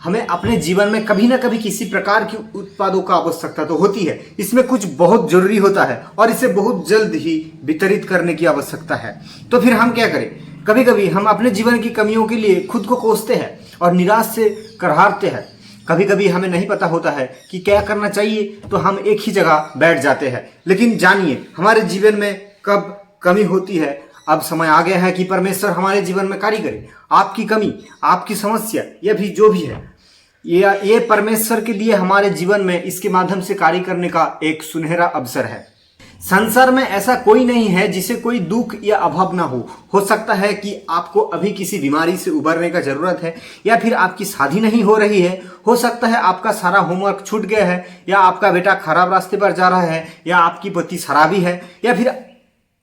हमें अपने जीवन में कभी ना कभी किसी प्रकार की उत्पादों का आवश्यकता तो होती है। इसमें कुछ बहुत जरूरी होता है और इसे बहुत जल्द ही वितरित करने की आवश्यकता है। तो फिर हम क्या करें? कभी कभी हम अपने जीवन की कमियों के लिए खुद को कोसते हैं और निराश से करहारते हैं। कभी कभी हमें नहीं पता होता है कि क्या करना चाहिए, तो हम एक ही जगह बैठ जाते हैं। लेकिन जानिए, हमारे जीवन में कब कमी होती है, अब समय आ गया है कि परमेश्वर हमारे जीवन में कार्य करे। आपकी कमी, आपकी समस्या, यह भी जो भी है, ये परमेश्वर के लिए हमारे जीवन में इसके माध्यम से कार्य करने का एक सुनहरा अवसर है। संसार में ऐसा कोई नहीं है जिसे कोई दुख या अभाव ना हो सकता है कि आपको अभी किसी बीमारी से उबरने का जरूरत है, या फिर आपकी शादी नहीं हो रही है। हो सकता है आपका सारा होमवर्क छूट गया है, या आपका बेटा खराब रास्ते पर जा रहा है, या आपकी पति शराबी है, या फिर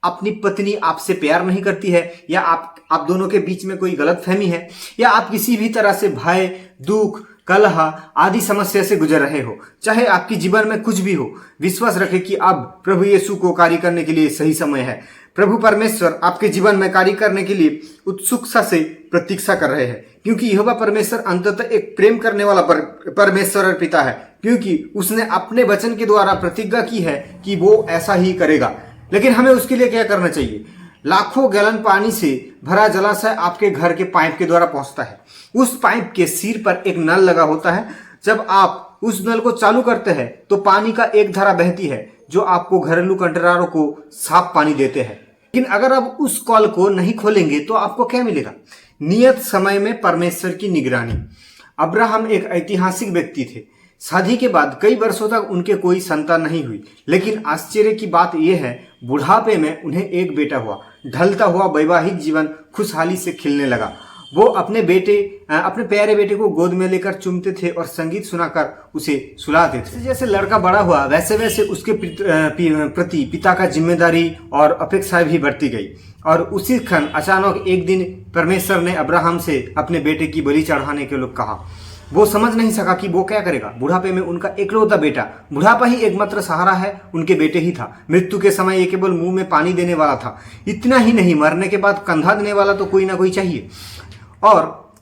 अपनी पत्नी आपसे प्यार नहीं करती है, या आप दोनों के बीच में कोई गलतफहमी है, या आप किसी भी तरह से भय, दुख, कलह आदि समस्या से गुजर रहे हो। चाहे आपके जीवन में कुछ भी हो, विश्वास रखें कि अब प्रभु यीशु को कार्य करने के लिए सही समय है। प्रभु परमेश्वर आपके जीवन में कार्य करने के लिए उत्सुकता से प्रतीक्षा कर रहे हैं, क्योंकि यहोवा परमेश्वर अंततः एक प्रेम करने वाला परमेश्वर और पिता है, क्योंकि उसने अपने वचन के द्वारा प्रतिज्ञा की है कि वो ऐसा ही करेगा। लेकिन हमें उसके लिए क्या करना चाहिए? लाखों गैलन पानी से भरा जलाशय आपके घर के पाइप के द्वारा पहुंचता है। उस पाइप के सिर पर एक नल लगा होता है। जब आप उस नल को चालू करते हैं तो पानी का एक धारा बहती है, जो आपको घरेलू कंटेनरों को साफ पानी देते हैं। लेकिन अगर आप उस कॉल को नहीं खोलेंगे तो आपको क्या मिलेगा? नियत समय में परमेश्वर की निगरानी। अब्राहम एक ऐतिहासिक व्यक्ति थे। शादी के बाद कई वर्षों तक उनके कोई संतान नहीं हुई, लेकिन आश्चर्य की बात यह है, बुढ़ापे में उन्हें एक बेटा हुआ। ढलता हुआ वैवाहिक जीवन खुशहाली से खिलने लगा। वो अपने प्यारे बेटे को गोद में लेकर चूमते थे और संगीत सुनाकर उसे सुलाते थे। जैसे जैसे लड़का बड़ा हुआ, वैसे वैसे उसके प्रति पिता का जिम्मेदारी और अपेक्षाएं भी बढ़ती गई। और उसी क्षण अचानक एक दिन परमेश्वर ने अब्राहम से अपने बेटे की बलि चढ़ाने के लिए कहा। वो समझ नहीं सका कि वो क्या करेगा। बुढ़ापे में उनका इकलौता बेटा, बुढ़ापा ही एकमात्र सहारा है, उनके बेटे ही था। मृत्यु के समय ये केवल मुंह में पानी देने वाला था। इतना ही नहीं, मरने के बाद कंधा देने वाला तो कोई ना कोई चाहिए। और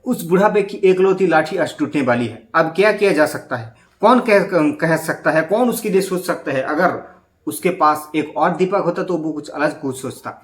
उस बुढ़ापे की एकलौती लाठी आज टूटने वाली है। अब क्या किया जा सकता है? कौन कह सकता है? कौन उसके लिए सोच सकता है? अगर उसके पास एक और दीपक होता तो वो कुछ अलग कुछ सोचता।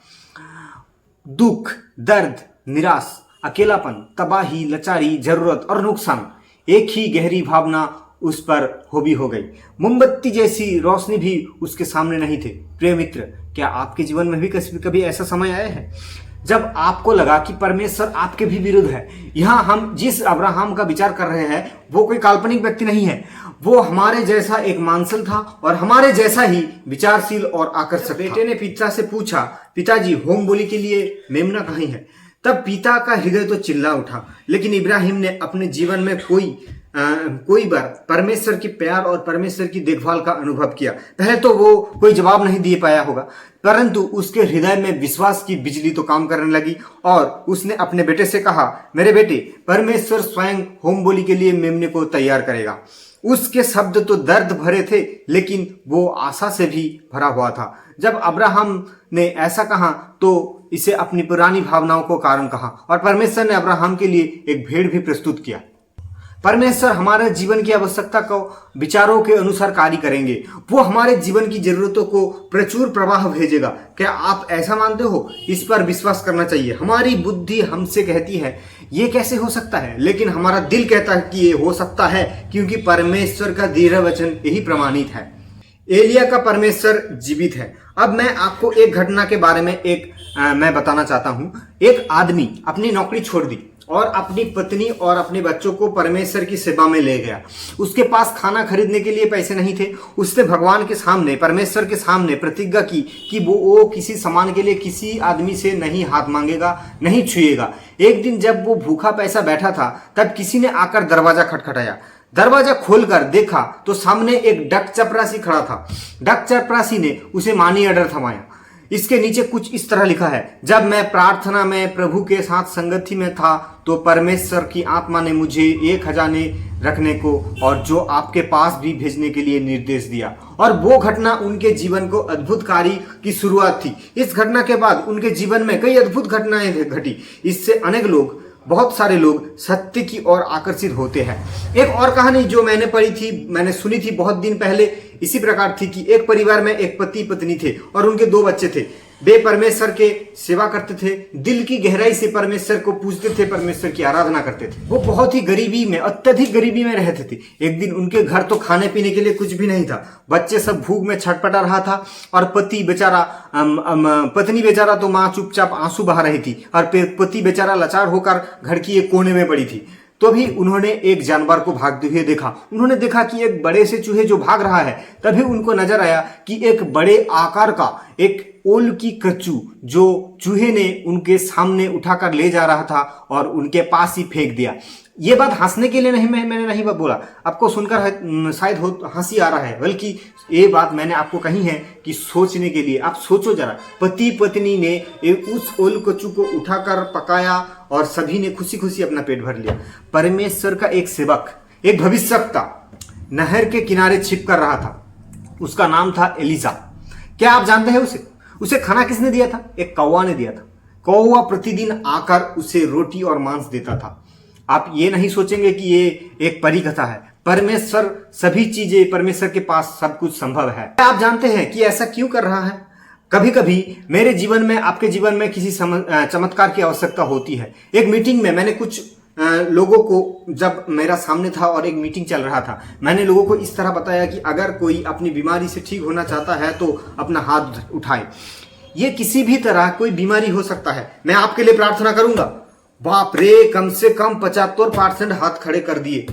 दुख, दर्द, निराश, अकेलापन, तबाही, लाचारी, जरूरत और नुकसान, एक ही गहरी भावना उस पर हावी हो गई। मोमबत्ती जैसी रोशनी भी उसके सामने नहीं थे। प्रिय मित्र, क्या आपके जीवन में भी कभी ऐसा समय आया है जब आपको लगा कि परमेश्वर आपके भी विरुद्ध है? यहाँ हम जिस अब्राहम का विचार कर रहे हैं वो कोई काल्पनिक व्यक्ति नहीं है। वो हमारे जैसा एक मांसल था और हमारे जैसा ही विचारशील और आकर्षक। बेटे ने पिता से पूछा, पिताजी होम बोली के लिए मेमना कहीं है? तब पिता का हृदय तो चिल्ला उठा। लेकिन इब्राहिम ने अपने जीवन में कोई बार परमेश्वर की प्यार और परमेश्वर की देखभाल का अनुभव किया। पहले तो वो कोई जवाब नहीं दे पाया होगा, परंतु उसके हृदय में विश्वास की बिजली तो काम करने लगी और उसने अपने बेटे से कहा, मेरे बेटे, परमेश्वर स्वयं होम बोली के लिए मेमने को तैयार करेगा। उसके शब्द तो दर्द भरे थे, लेकिन वो आशा से भी भरा हुआ था। जब अब्राहम ने ऐसा कहा तो इसे अपनी पुरानी भावनाओं को कारण कहा और परमेश्वर ने अब्राहम के लिए एक भेड़ भी प्रस्तुत किया। परमेश्वर हमारे जीवन की आवश्यकता को विचारों के अनुसार कार्य करेंगे। वो हमारे जीवन की जरूरतों को प्रचुर प्रवाह भेजेगा। क्या आप ऐसा मानते हो? इस पर विश्वास करना चाहिए। हमारी बुद्धि हमसे कहती है ये कैसे हो सकता है, लेकिन हमारा दिल कहता है कि ये हो सकता है, क्योंकि परमेश्वर का दृढ़ वचन यही प्रमाणित है। एलिया का परमेश्वर जीवित है। अब मैं आपको एक घटना के बारे में मैं बताना चाहता हूँ। एक आदमी अपनी नौकरी छोड़ दी और अपनी पत्नी और अपने बच्चों को परमेश्वर की सेवा में ले गया। उसके पास खाना खरीदने के लिए पैसे नहीं थे। उसने भगवान के सामने, परमेश्वर के सामने प्रतिज्ञा की कि वो किसी सामान के लिए किसी आदमी से नहीं हाथ मांगेगा, नहीं छुएगा। एक दिन जब वो भूखा पैसा बैठा था, तब किसी ने आकर दरवाजा खटखटाया। दरवाजा खोलकर देखा तो सामने एक डक चपरासी खड़ा था। डक चपरासी ने उसे मनी ऑर्डर थमाया। इसके नीचे कुछ इस तरह लिखा है, जब मैं प्रार्थना में प्रभु के साथ संगति में था तो परमेश्वर की आत्मा ने मुझे 1 खजाने रखने को और जो आपके पास भी भेजने के लिए निर्देश दिया। और वो घटना उनके जीवन को अद्भुत कार्य की शुरुआत थी। इस घटना के बाद उनके जीवन में कई अद्भुत घटनाएं घटी। इससे अनेक लोग बहुत सारे लोग सत्य की ओर आकर्षित होते हैं। एक और कहानी जो मैंने पढ़ी थी, मैंने सुनी थी बहुत दिन पहले, इसी प्रकार थी कि एक परिवार में एक पति पत्नी थे और उनके 2 बच्चे थे। वे परमेश्वर के सेवा करते थे, दिल की गहराई से परमेश्वर को पूजते थे, परमेश्वर की आराधना करते थे। वो बहुत ही गरीबी में, अत्यधिक गरीबी में रहते थे। एक दिन उनके घर तो खाने पीने के लिए कुछ भी नहीं था, बच्चे सब भूख में छटपटा रहा था और पत्नी बेचारा तो माँ चुपचाप आंसू बहा रही थी और पति बेचारा लाचार होकर घर की एक कोने में पड़ी थी। तो भी उन्होंने एक जानवर को भागते हुए देखा। उन्होंने देखा कि एक बड़े से चूहे जो भाग रहा है। तभी उनको नजर आया कि एक बड़े आकार का एक ओल की कच्चू जो चूहे ने उनके सामने उठाकर ले जा रहा था और उनके पास ही फेंक दिया। ये बात हंसने के लिए नहीं, मैंने नहीं बोला, आपको सुनकर शायद हंसी आ रहा है, बल्कि ये बात मैंने आपको कही है कि सोचने के लिए। आप सोचो जरा, पति पत्नी ने उस ओल कच्चू को उठाकर पकाया और सभी ने खुशी खुशी अपना पेट भर लिया। परमेश्वर का एक सेवक, एक भविष्यवक्ता नहर के किनारे छिप कर रहा था। उसका नाम था एलिजा। क्या आप जानते हैं उसे खाना किसने दिया था? एक कौवा ने दिया था। कौवा प्रतिदिन आकर उसे रोटी और मांस देता था। आप ये नहीं सोचेंगे कि ये एक परी कथा है। परमेश्वर, सभी चीजें परमेश्वर के पास सब कुछ संभव है। आप जानते हैं कि ऐसा क्यों कर रहा है? कभी कभी मेरे जीवन में, आपके जीवन में किसी चमत्कार की आवश्यकता होती है। एक मीटिंग में मैंने कुछ लोगों को, जब मेरा सामने था और एक मीटिंग चल रहा था, मैंने लोगों को इस तरह बताया कि अगर कोई अपनी बीमारी से ठीक होना चाहता है तो अपना हाथ उठाए। ये किसी भी तरह कोई बीमारी हो सकता है। मैं आपके लिए प्रार्थना करूंगा। बाप रे, कम से कम 75% हाथ खड़े कर दिए।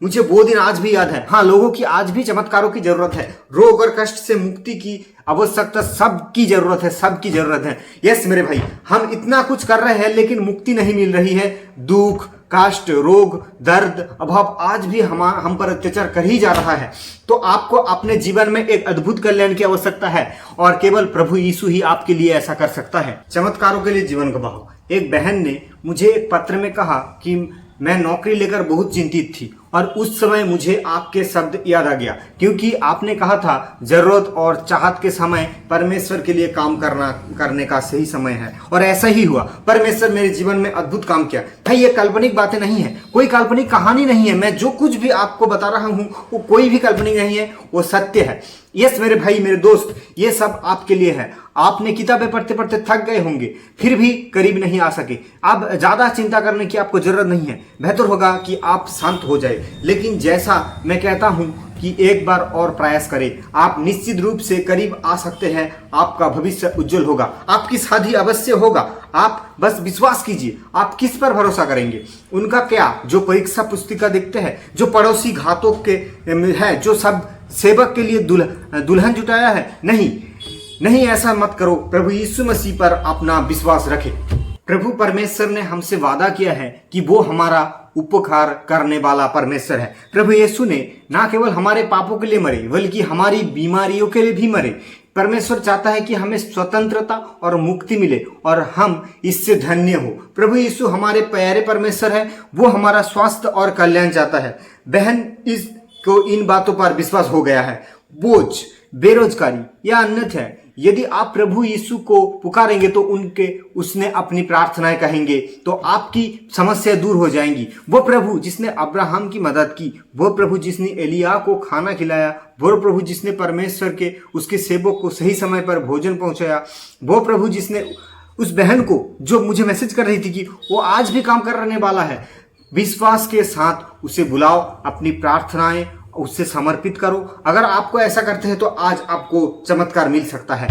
मुझे वो दिन आज भी याद है। हाँ, लोगों की आज भी चमत्कारों की जरूरत है। रोग और कष्ट से मुक्ति की आवश्यकता सबकी जरूरत है, सबकी जरूरत है। यस मेरे भाई, हम इतना कुछ कर रहे हैं लेकिन मुक्ति नहीं मिल रही है। दुख, कष्ट, रोग, दर्द, अभाव आज भी हम पर अत्याचार कर ही जा रहा है। तो आपको अपने जीवन में एक अद्भुत कल्याण की आवश्यकता है और केवल प्रभु यीशु ही आपके लिए ऐसा कर सकता है। चमत्कारों के लिए जीवन गवाओ। एक बहन ने मुझे एक पत्र में कहा कि मैं नौकरी लेकर बहुत चिंतित थी और उस समय मुझे आपके शब्द याद आ गया, क्योंकि आपने कहा था जरूरत और चाहत के समय परमेश्वर के लिए काम करने का सही समय है। और ऐसा ही हुआ। परमेश्वर मेरे जीवन में अद्भुत काम किया। भाई, ये काल्पनिक बातें नहीं है, कोई काल्पनिक कहानी नहीं है। मैं जो कुछ भी आपको बता रहा हूं वो कोई भी काल्पनिक नहीं है, वो सत्य है। यस मेरे भाई, मेरे दोस्त, ये सब आपके लिए है। आपने किताबें पढ़ते पढ़ते थक गए होंगे, फिर भी करीब नहीं आ सके। अब ज्यादा चिंता करने की आपको जरूरत नहीं है। बेहतर होगा कि आप शांत हो जाए। लेकिन जैसा मैं कहता हूं कि एक बार और प्रयास करें, आप निश्चित रूप से करीब आ सकते हैं। आपका भविष्य उज्जवल होगा, आपकी शादी अवश्य होगा। आप बस विश्वास कीजिए। आप किस पर भरोसा करेंगे? उनका क्या जो परीक्षा पुस्तिका देखते हैं, जो पड़ोसी घातों के है, जो सब सेवक के लिए दुल्हन जुटाया है? नहीं, ऐसा मत करो। प्रभु यीशु मसीह पर अपना विश्वास रखें। प्रभु परमेश्वर ने हमसे वादा किया है कि वो हमारा उपकार करने वाला परमेश्वर है। प्रभु यीशु ने ना केवल हमारे पापों के लिए मरे, बल्कि हमारी बीमारियों के लिए भी मरे। परमेश्वर चाहता है कि हमें स्वतंत्रता और मुक्ति मिले और हम इससे धन्य हो। प्रभु यीशु हमारे प्यारे परमेश्वर है, वो हमारा स्वास्थ्य और कल्याण चाहता है। बहन, इसको इन बातों पर विश्वास हो गया है। बोझ, बेरोजगारी या अन्यथा यदि आप प्रभु यीशु को पुकारेंगे तो उसने अपनी प्रार्थनाएं कहेंगे तो आपकी समस्या दूर हो जाएंगी। वो प्रभु जिसने अब्राहम की मदद की, वो प्रभु जिसने एलिया को खाना खिलाया, वो प्रभु जिसने परमेश्वर के उसके सेवक को सही समय पर भोजन पहुंचाया, वो प्रभु जिसने उस बहन को जो मुझे मैसेज कर रही थी कि वो आज भी काम करने वाला है, विश्वास के साथ उसे बुलाओ, अपनी प्रार्थनाएं उससे समर्पित करो। अगर आपको ऐसा करते हैं तो आज आपको चमत्कार मिल सकता है।